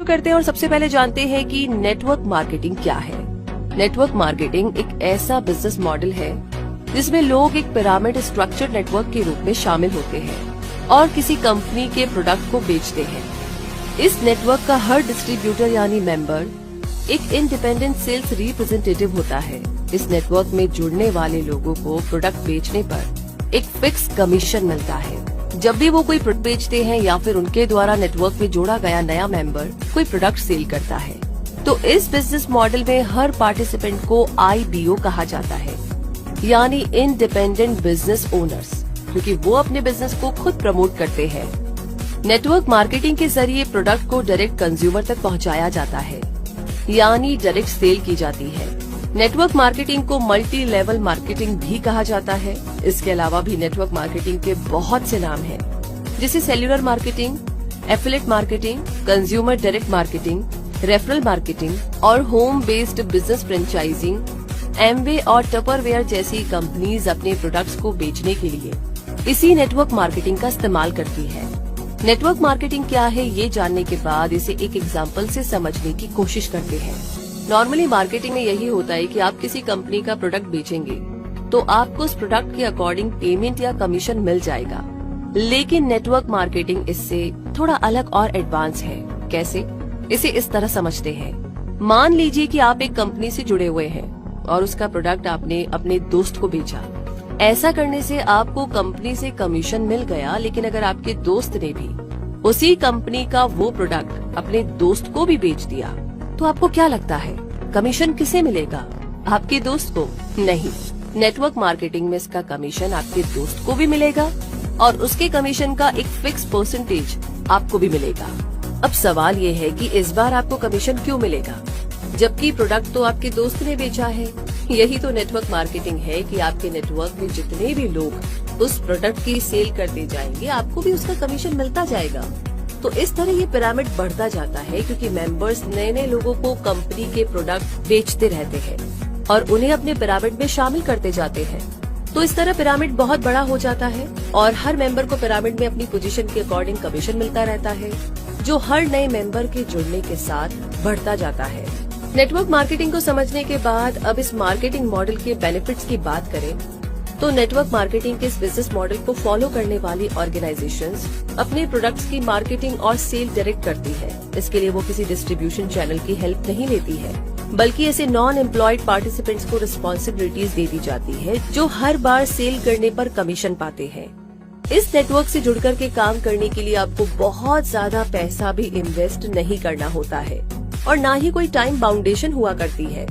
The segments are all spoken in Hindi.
करते हैं और सबसे पहले जानते हैं कि नेटवर्क मार्केटिंग क्या है। नेटवर्क मार्केटिंग एक ऐसा बिजनेस मॉडल है जिसमें लोग एक पिरामिड स्ट्रक्चर नेटवर्क के रूप में शामिल होते हैं और किसी कंपनी के प्रोडक्ट को बेचते हैं। इस नेटवर्क का हर डिस्ट्रीब्यूटर यानी मेंबर एक इंडिपेंडेंट सेल्स रिप्रेजेंटेटिव होता है। इस नेटवर्क में जुड़ने वाले लोगों को प्रोडक्ट बेचने पर एक फिक्स कमीशन मिलता है। जब भी वो कोई प्रोडक्ट बेचते हैं या फिर उनके द्वारा नेटवर्क में जोड़ा गया नया मेंबर कोई प्रोडक्ट सेल करता है, तो इस बिजनेस मॉडल में हर पार्टिसिपेंट को IBO कहा जाता है, यानी इंडिपेंडेंट बिजनेस ओनर्स, क्योंकि वो अपने बिजनेस को खुद प्रमोट करते हैं। नेटवर्क मार्केटिंग के जरिए प्रोडक्ट को डायरेक्ट कंज्यूमर तक पहुंचाया जाता है, यानी डायरेक्ट सेल की जाती है। नेटवर्क मार्केटिंग को मल्टी लेवल मार्केटिंग भी कहा जाता है। इसके अलावा भी नेटवर्क मार्केटिंग के बहुत से नाम हैं, जैसे cellular marketing, affiliate marketing, consumer direct marketing, referral marketing और home based business franchising. Amway और टपरवेयर जैसी कंपनीज अपने प्रोडक्ट्स को बेचने के लिए इसी नेटवर्क मार्केटिंग का इस्तेमाल करती है। नेटवर्क मार्केटिंग क्या है ये जानने के बाद इसे एक एग्जाम्पल से समझने की कोशिश करते हैं। नॉर्मली मार्केटिंग में यही होता है कि आप किसी कंपनी का प्रोडक्ट बेचेंगे तो आपको उस प्रोडक्ट के अकॉर्डिंग पेमेंट या कमीशन मिल जाएगा, लेकिन नेटवर्क मार्केटिंग इससे थोड़ा अलग और एडवांस है। कैसे? इसे इस तरह समझते हैं। मान लीजिए कि आप एक कंपनी से जुड़े हुए हैं और उसका प्रोडक्ट आपने अपने दोस्त को बेचा। ऐसा करने से आपको कंपनी से कमीशन मिल गया, लेकिन अगर आपके दोस्त ने भी उसी कंपनी का वो प्रोडक्ट अपने दोस्त को भी बेच दिया, तो आपको क्या लगता है कमीशन किसे मिलेगा? आपके दोस्त को? नहीं, नेटवर्क मार्केटिंग में इसका कमीशन आपके दोस्त को भी मिलेगा और उसके कमीशन का एक फिक्स परसेंटेज आपको भी मिलेगा। अब सवाल ये है कि इस बार आपको कमीशन क्यों मिलेगा, जबकि प्रोडक्ट तो आपके दोस्त ने बेचा है। यही तो नेटवर्क मार्केटिंग है कि आपके नेटवर्क में जितने भी लोग उस प्रोडक्ट की सेल करते जाएंगे, आपको भी उसका कमीशन मिलता जाएगा। तो इस तरह ये पिरामिड बढ़ता जाता है, क्योंकि मेंबर्स नए नए लोगों को कंपनी के प्रोडक्ट बेचते रहते हैं और उन्हें अपने पिरामिड में शामिल करते जाते हैं। तो इस तरह पिरामिड बहुत बड़ा हो जाता है और हर मेंबर को पिरामिड में अपनी पोजीशन के अकॉर्डिंग कमीशन मिलता रहता है, जो हर नए मेंबर के जुड़ने के साथ बढ़ता जाता है। नेटवर्क मार्केटिंग को समझने के बाद अब इस मार्केटिंग मॉडल के बेनिफिट्स की बात करें तो नेटवर्क मार्केटिंग के इस बिजनेस मॉडल को फॉलो करने वाली ऑर्गेनाइजेशंस अपने प्रोडक्ट्स की मार्केटिंग और सेल डायरेक्ट करती है। इसके लिए वो किसी डिस्ट्रीब्यूशन चैनल की हेल्प नहीं लेती है, बल्कि ऐसे नॉन एम्प्लॉयड पार्टिसिपेंट्स को रिस्पॉन्सिबिलिटीज दे दी जाती है, जो हर बार सेल करने पर कमीशन पाते हैं। इस नेटवर्क से जुड़कर के काम करने के लिए आपको बहुत ज्यादा पैसा भी इन्वेस्ट नहीं करना होता है और न ही कोई टाइम बाउंडेशन हुआ करती है।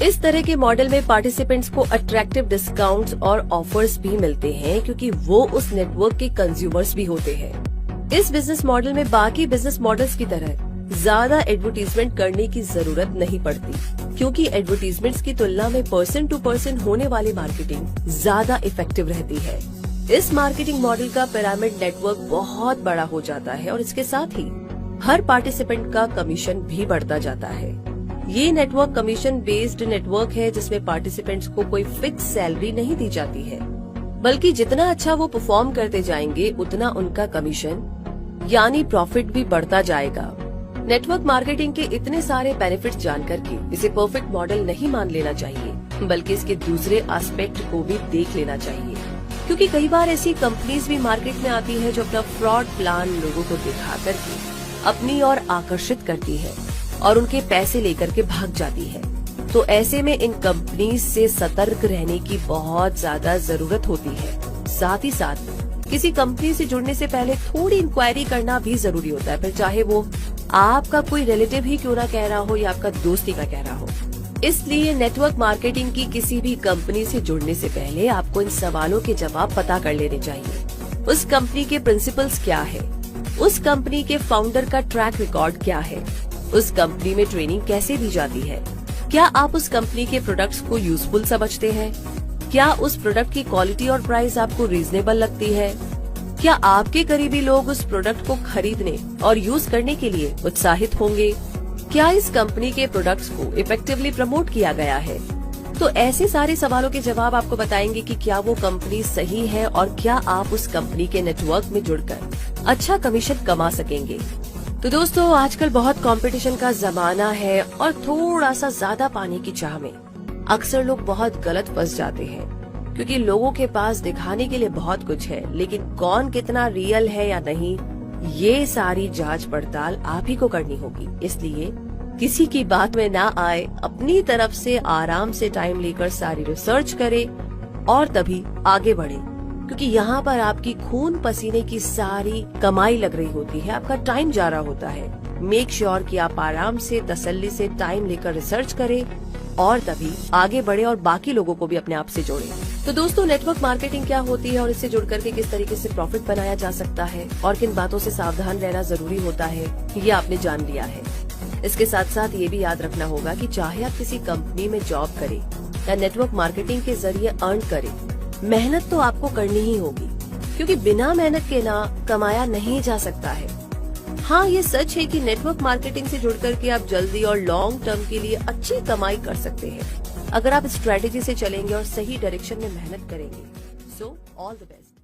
इस तरह के मॉडल में पार्टिसिपेंट्स को अट्रैक्टिव डिस्काउंट्स और ऑफर्स भी मिलते हैं, क्योंकि वो उस नेटवर्क के कंज्यूमर्स भी होते हैं। इस बिजनेस मॉडल में बाकी बिजनेस मॉडल्स की तरह ज्यादा एडवर्टीजमेंट करने की जरूरत नहीं पड़ती, क्योंकि एडवर्टीजमेंट्स की तुलना में पर्सन टू पर्सन होने वाली मार्केटिंग ज्यादा इफेक्टिव रहती है। इस मार्केटिंग मॉडल का पिरामिड नेटवर्क बहुत बड़ा हो जाता है और इसके साथ ही हर पार्टिसिपेंट का कमीशन भी बढ़ता जाता है। ये नेटवर्क कमीशन बेस्ड नेटवर्क है, जिसमें पार्टिसिपेंट्स को कोई फिक्स सैलरी नहीं दी जाती है, बल्कि जितना अच्छा वो परफॉर्म करते जाएंगे उतना उनका कमीशन यानी प्रॉफिट भी बढ़ता जाएगा। नेटवर्क मार्केटिंग के इतने सारे बेनिफिट्स जानकर के इसे परफेक्ट मॉडल नहीं मान लेना चाहिए, बल्कि इसके दूसरे एस्पेक्ट को भी देख लेना चाहिए, क्योंकि कई बार ऐसी कंपनीज भी मार्केट में आती है जो अपना फ्रॉड प्लान लोगों को दिखा करके अपनी ओर आकर्षित करती है और उनके पैसे लेकर के भाग जाती है। तो ऐसे में इन कंपनीज से सतर्क रहने की बहुत ज्यादा जरूरत होती है। साथ ही साथ किसी कंपनी से जुड़ने से पहले थोड़ी इंक्वायरी करना भी जरूरी होता है, फिर चाहे वो आपका कोई रिलेटिव ही क्यों ना कह रहा हो या आपका दोस्त ही का कह रहा हो। इसलिए नेटवर्क मार्केटिंग की किसी भी कंपनी से जुड़ने से पहले आपको इन सवालों के जवाब पता कर लेने चाहिए। उस कंपनी के प्रिंसिपल्स क्या है, उस कंपनी के फाउंडर का ट्रैक रिकॉर्ड क्या है, उस कंपनी में ट्रेनिंग कैसे दी जाती है, क्या आप उस कंपनी के प्रोडक्ट्स को यूजफुल समझते हैं, क्या उस प्रोडक्ट की क्वालिटी और प्राइस आपको रीजनेबल लगती है, क्या आपके करीबी लोग उस प्रोडक्ट को खरीदने और यूज करने के लिए उत्साहित होंगे, क्या इस कंपनी के प्रोडक्ट्स को इफेक्टिवली प्रमोट किया गया है। तो ऐसे सारे सवालों के जवाब आपको बताएंगे कि क्या वो कंपनी सही है और क्या आप उस कंपनी के नेटवर्क में जुड़कर अच्छा कमीशन कमा सकेंगे। तो दोस्तों आजकल बहुत कंपटीशन का जमाना है और थोड़ा सा ज्यादा पाने की चाह में अक्सर लोग बहुत गलत फंस जाते हैं, क्योंकि लोगों के पास दिखाने के लिए बहुत कुछ है, लेकिन कौन कितना रियल है या नहीं ये सारी जांच पड़ताल आप ही को करनी होगी। इसलिए किसी की बात में ना आए, अपनी तरफ से आराम से टाइम लेकर सारी रिसर्च करें और तभी आगे बढ़े, क्योंकि यहाँ पर आपकी खून पसीने की सारी कमाई लग रही होती है, आपका टाइम जा रहा होता है। मेक श्योर कि आप आराम से तसल्ली से टाइम लेकर रिसर्च करें और तभी आगे बढ़े और बाकी लोगों को भी अपने आप से जोड़े। तो दोस्तों नेटवर्क मार्केटिंग क्या होती है और इससे जुड़ करके किस तरीके से प्रॉफिट बनाया जा सकता है और किन बातों से सावधान रहना जरूरी होता है, ये आपने जान लिया है। इसके साथ साथ ये भी याद रखना होगा कि चाहे आप किसी कंपनी में जॉब करें या नेटवर्क मार्केटिंग के जरिए अर्न करें, मेहनत तो आपको करनी ही होगी, क्योंकि बिना मेहनत के ना कमाया नहीं जा सकता है। हाँ, ये सच है कि नेटवर्क मार्केटिंग से जुड़ करके आप जल्दी और लॉन्ग टर्म के लिए अच्छी कमाई कर सकते हैं, अगर आप स्ट्रेटेजी से चलेंगे और सही डायरेक्शन में मेहनत करेंगे। So all the best.